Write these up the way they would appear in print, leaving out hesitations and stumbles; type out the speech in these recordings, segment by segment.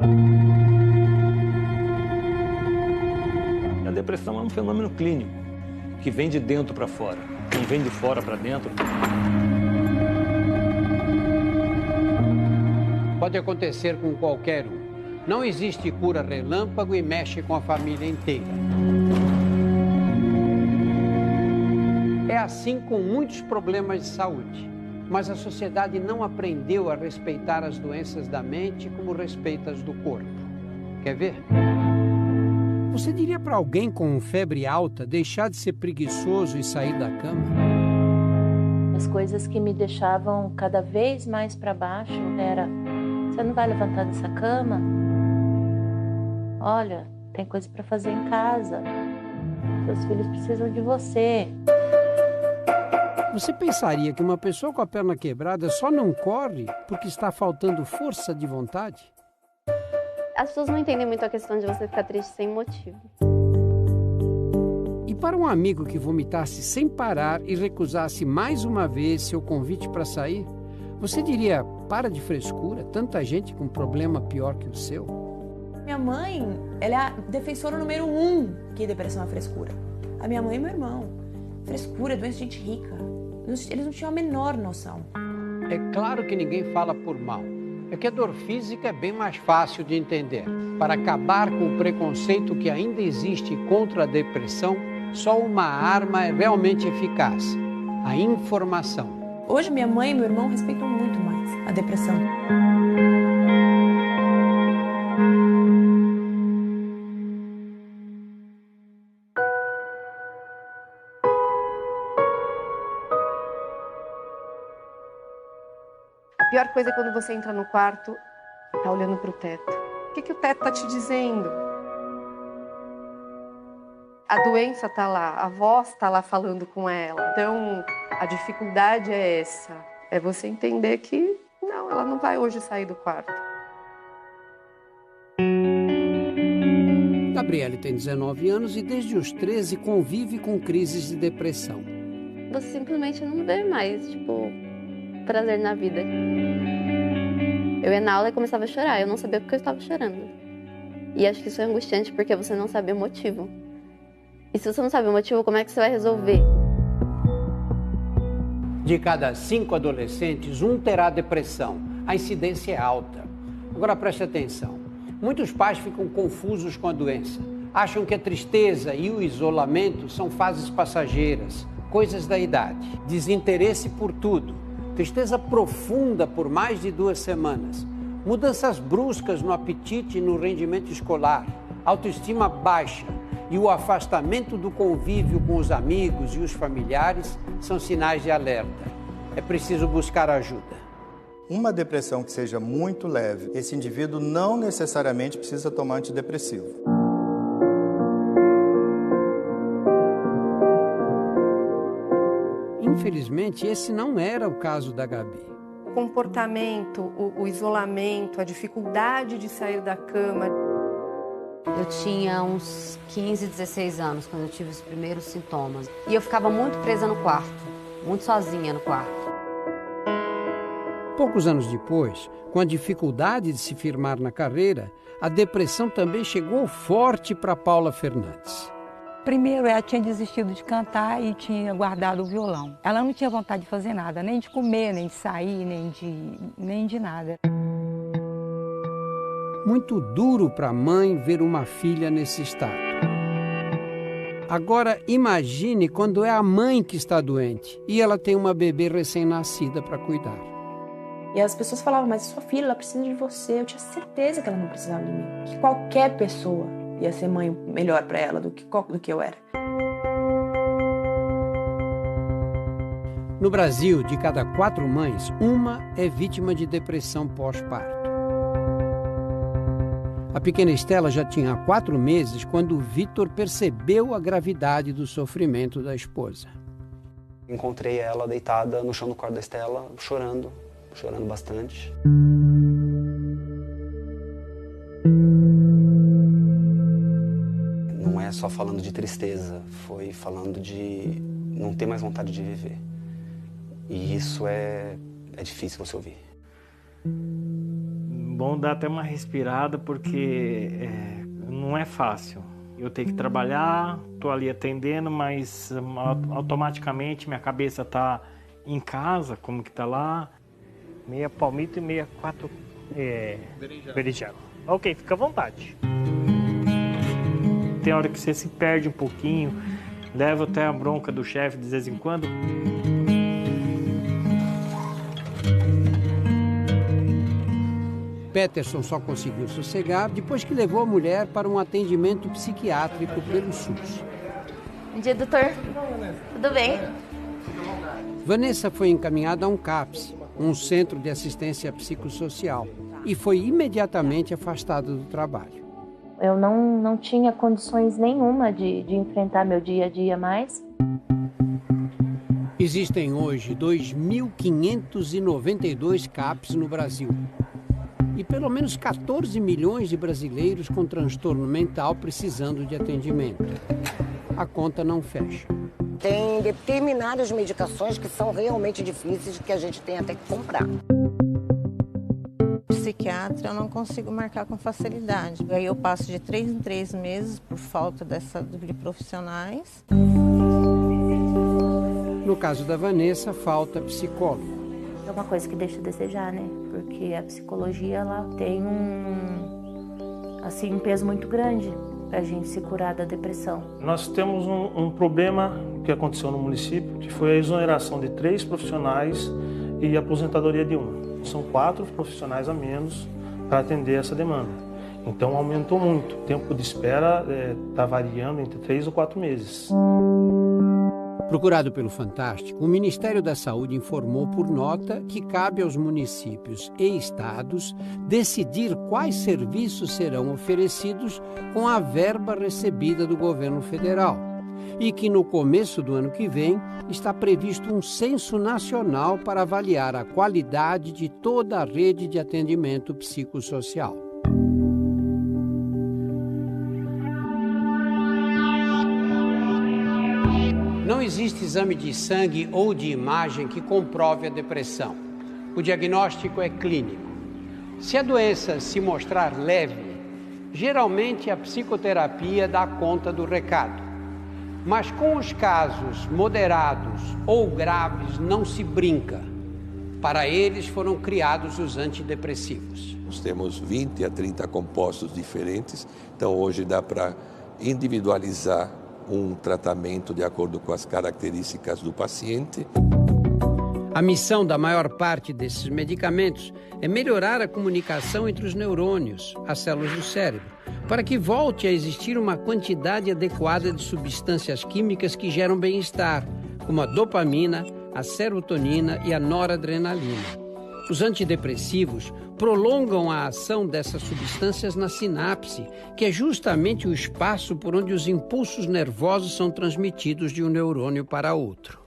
A depressão é um fenômeno clínico, que vem de dentro para fora, não vem de fora para dentro. Pode acontecer com qualquer um. Não existe cura relâmpago e mexe com a família inteira. É assim com muitos problemas de saúde. Mas a sociedade não aprendeu a respeitar as doenças da mente como respeita as do corpo. Quer ver? Você diria para alguém com febre alta deixar de ser preguiçoso e sair da cama? As coisas que me deixavam cada vez mais para baixo era: você não vai levantar dessa cama? Olha, tem coisa para fazer em casa. Seus filhos precisam de você. Você pensaria que uma pessoa com a perna quebrada só não corre porque está faltando força de vontade? As pessoas não entendem muito a questão de você ficar triste sem motivo. E para um amigo que vomitasse sem parar e recusasse mais uma vez seu convite para sair, você diria: para de frescura, tanta gente com problema pior que o seu? Minha mãe, ela é a defensora número 1 que depressão é frescura. A minha mãe e meu irmão. Frescura é doença de gente rica. Eles não tinham a menor noção. É claro que ninguém fala por mal. É que a dor física é bem mais fácil de entender. Para acabar com o preconceito que ainda existe contra a depressão, só uma arma é realmente eficaz: a informação. Hoje minha mãe e meu irmão respeitam muito mais a depressão. A pior coisa é quando você entra no quarto e tá olhando pro teto. O que o teto tá te dizendo? A doença tá lá, a voz tá lá falando com ela. Então, a dificuldade é essa. É você entender que não, ela não vai hoje sair do quarto. Gabriele tem 19 anos e desde os 13 convive com crises de depressão. Você simplesmente não vê mais, prazer na vida. Eu ia na aula e começava a chorar. Eu não sabia porque eu estava chorando. E acho que isso é angustiante porque você não sabe o motivo. E se você não sabe o motivo, como é que você vai resolver? De cada 5 adolescentes, 1 terá depressão. A incidência é alta. Agora preste atenção. Muitos pais ficam confusos com a doença. Acham que a tristeza e o isolamento são fases passageiras, coisas da idade. Desinteresse por tudo. Tristeza profunda por mais de 2 semanas. Mudanças bruscas no apetite e no rendimento escolar. Autoestima baixa. E o afastamento do convívio com os amigos e os familiares são sinais de alerta. É preciso buscar ajuda. Uma depressão que seja muito leve, esse indivíduo não necessariamente precisa tomar antidepressivo. Infelizmente, esse não era o caso da Gabi. O comportamento, o isolamento, a dificuldade de sair da cama. Eu tinha uns 15, 16 anos quando eu tive os primeiros sintomas. E eu ficava muito presa no quarto, muito sozinha no quarto. Poucos anos depois, com a dificuldade de se firmar na carreira, a depressão também chegou forte para Paula Fernandes. Primeiro, ela tinha desistido de cantar e tinha guardado o violão. Ela não tinha vontade de fazer nada, nem de comer, nem de sair, nem de nada. Muito duro para a mãe ver uma filha nesse estado. Agora, imagine quando é a mãe que está doente e ela tem uma bebê recém-nascida para cuidar. E as pessoas falavam: mas sua filha, ela precisa de você. Eu tinha certeza que ela não precisava de mim. Que qualquer pessoa ia ser mãe melhor para ela do que eu era. No Brasil, de cada 4 mães, uma é vítima de depressão pós-parto. A pequena Estela já tinha 4 meses quando o Vitor percebeu a gravidade do sofrimento da esposa. Encontrei ela deitada no chão do quarto da Estela, chorando bastante. Não é só falando de tristeza, foi falando de não ter mais vontade de viver. E isso é difícil você ouvir. bom dar até uma respirada, porque não é fácil. Eu tenho que trabalhar, estou ali atendendo, mas automaticamente minha cabeça está em casa, como que está lá. Meia palmito e meia 4 berinjela. Ok, fica à vontade. Tem hora que você se perde um pouquinho, leva até a bronca do chefe de vez em quando. Peterson só conseguiu sossegar depois que levou a mulher para um atendimento psiquiátrico pelo SUS. Bom dia, doutor. Tudo bem? Vanessa foi encaminhada a um CAPS, um centro de assistência psicossocial, e foi imediatamente afastada do trabalho. Eu não tinha condições nenhuma de enfrentar meu dia a dia mais. Existem hoje 2.592 CAPs no Brasil. E pelo menos 14 milhões de brasileiros com transtorno mental precisando de atendimento. A conta não fecha. Tem determinadas medicações que são realmente difíceis, que a gente tem até que comprar. Psiquiatra eu não consigo marcar com facilidade. Aí eu passo de 3 em 3 meses por falta de profissionais. No caso da Vanessa, falta psicólogo. É uma coisa que deixa a desejar, né? Porque a psicologia, ela tem um peso muito grande para a gente se curar da depressão. Nós temos um problema que aconteceu no município, que foi a exoneração de 3 profissionais e a aposentadoria de 1. São 4 profissionais a menos para atender essa demanda. Então aumentou muito. O tempo de espera está variando entre 3 ou 4 meses. Procurado pelo Fantástico, o Ministério da Saúde informou por nota que cabe aos municípios e estados decidir quais serviços serão oferecidos com a verba recebida do governo federal e que no começo do ano que vem está previsto um censo nacional para avaliar a qualidade de toda a rede de atendimento psicossocial. Não existe exame de sangue ou de imagem que comprove a depressão. O diagnóstico é clínico. Se a doença se mostrar leve, geralmente a psicoterapia dá conta do recado. Mas com os casos moderados ou graves não se brinca. Para eles foram criados os antidepressivos. Nós temos 20 a 30 compostos diferentes, então hoje dá para individualizar um tratamento de acordo com as características do paciente. A missão da maior parte desses medicamentos é melhorar a comunicação entre os neurônios, as células do cérebro, para que volte a existir uma quantidade adequada de substâncias químicas que geram bem-estar, como a dopamina, a serotonina e a noradrenalina. Os antidepressivos prolongam a ação dessas substâncias na sinapse, que é justamente o espaço por onde os impulsos nervosos são transmitidos de um neurônio para outro.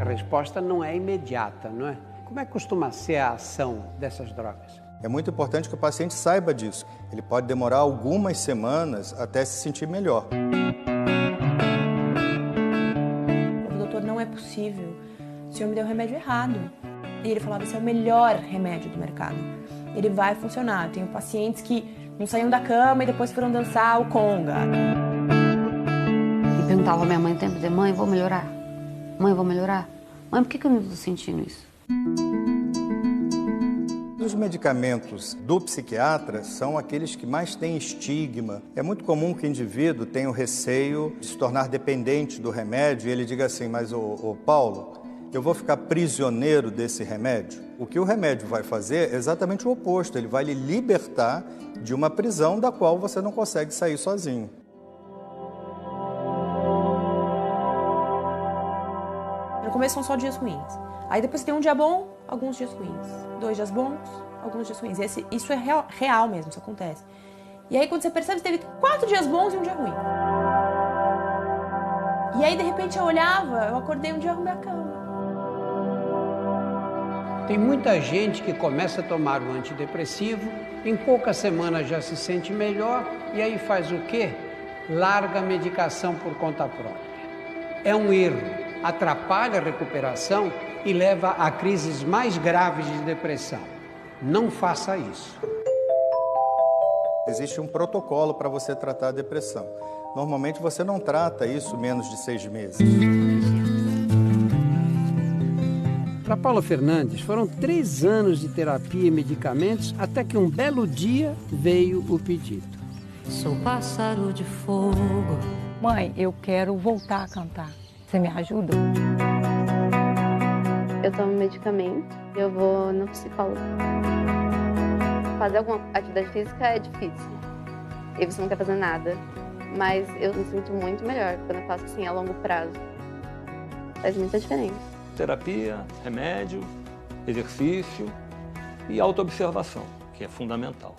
A resposta não é imediata, não é? Como é que costuma ser a ação dessas drogas? É muito importante que o paciente saiba disso. Ele pode demorar algumas semanas até se sentir melhor. Não é possível, o senhor me deu o remédio errado. E ele falava, esse é o melhor remédio do mercado. Ele vai funcionar. Eu tenho pacientes que não saíam da cama e depois foram dançar o conga. E perguntava à minha mãe o tempo de mãe, vou melhorar? Mãe, vou melhorar? Mãe, por que eu não estou sentindo isso? Os medicamentos do psiquiatra são aqueles que mais têm estigma. É muito comum que o indivíduo tenha o receio de se tornar dependente do remédio e ele diga assim, mas ô Paulo, eu vou ficar prisioneiro desse remédio? O que o remédio vai fazer é exatamente o oposto, ele vai lhe libertar de uma prisão da qual você não consegue sair sozinho. No começo são só dias ruins. Aí depois você tem um dia bom, alguns dias ruins. 2 dias bons, alguns dias ruins. Isso é real mesmo, isso acontece. E aí quando você percebe, você teve 4 dias bons e um dia ruim. E aí de repente eu olhava, eu acordei um dia e arrumei a cama. Tem muita gente que começa a tomar o antidepressivo, em poucas semanas já se sente melhor e aí faz o quê? Larga a medicação por conta própria. É um erro. atrapalha a recuperação e leva a crises mais graves de depressão. Não faça isso. Existe um protocolo para você tratar a depressão. Normalmente você não trata isso menos de 6 meses. Para Paula Fernandes, foram 3 anos de terapia e medicamentos até que um belo dia veio o pedido. Sou pássaro de fogo. Mãe, eu quero voltar a cantar. Você me ajuda? Eu tomo medicamento, eu vou no psicólogo. Fazer alguma atividade física é difícil. E você não quer fazer nada. Mas eu me sinto muito melhor quando eu faço assim a longo prazo. Faz muita diferença. Terapia, remédio, exercício e autoobservação, que é fundamental.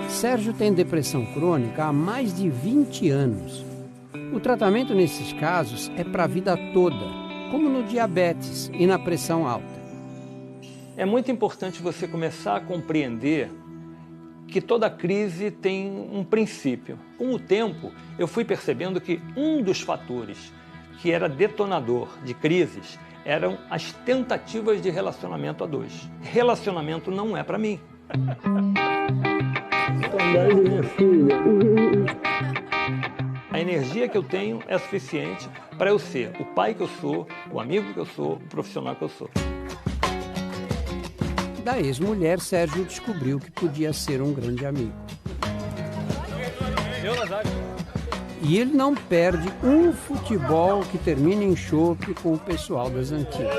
Sérgio tem depressão crônica há mais de 20 anos. O tratamento nesses casos é para a vida toda, como no diabetes e na pressão alta. É muito importante você começar a compreender que toda crise tem um princípio. Com o tempo, eu fui percebendo que um dos fatores que era detonador de crises eram as tentativas de relacionamento a 2. Relacionamento não é para mim. A energia que eu tenho é suficiente para eu ser o pai que eu sou, o amigo que eu sou, o profissional que eu sou. Da ex-mulher, Sérgio descobriu que podia ser um grande amigo. E ele não perde um futebol que termina em chope com o pessoal das antigas.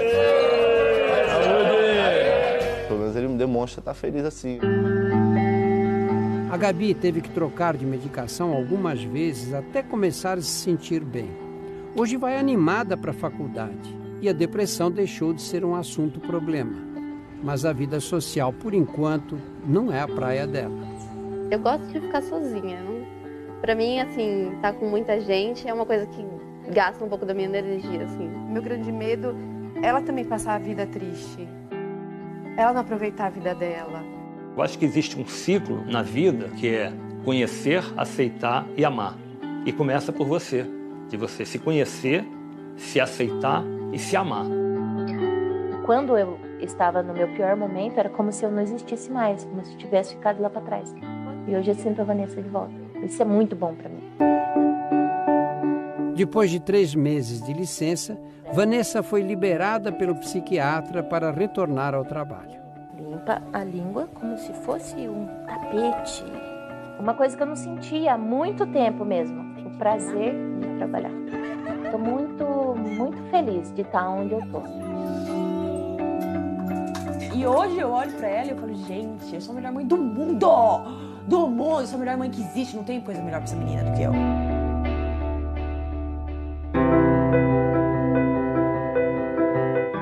Pelo menos ele me demonstra estar feliz assim. A Gabi teve que trocar de medicação algumas vezes até começar a se sentir bem. Hoje vai animada para a faculdade e a depressão deixou de ser um assunto problema. Mas a vida social, por enquanto, não é a praia dela. Eu gosto de ficar sozinha. Pra mim, assim, estar com muita gente é uma coisa que gasta um pouco da minha energia, assim. Meu grande medo é ela também passar a vida triste. Ela não aproveitar a vida dela. Eu acho que existe um ciclo na vida que é conhecer, aceitar e amar. E começa por você, de você se conhecer, se aceitar e se amar. Quando eu estava no meu pior momento, era como se eu não existisse mais, como se eu tivesse ficado lá para trás. E hoje eu sinto a Vanessa de volta. Isso é muito bom para mim. Depois de 3 meses de licença, Vanessa foi liberada pelo psiquiatra para retornar ao trabalho. Limpa a língua como se fosse um tapete. Uma coisa que eu não sentia há muito tempo mesmo. O prazer de trabalhar. Estou muito feliz de estar onde eu estou. E hoje eu olho pra ela e eu falo, gente, eu sou a melhor mãe do mundo! Do mundo! Eu sou a melhor mãe que existe, não tem coisa melhor pra essa menina do que eu.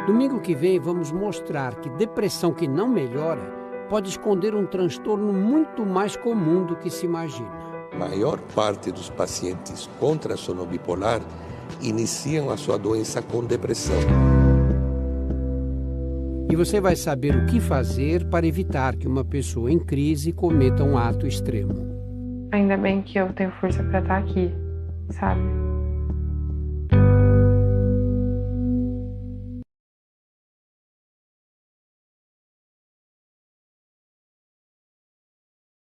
Domingo que vem vamos mostrar que depressão que não melhora pode esconder um transtorno muito mais comum do que se imagina. A maior parte dos pacientes com transtorno bipolar iniciam a sua doença com depressão. E você vai saber o que fazer para evitar que uma pessoa em crise cometa um ato extremo. Ainda bem que eu tenho força para estar aqui, sabe?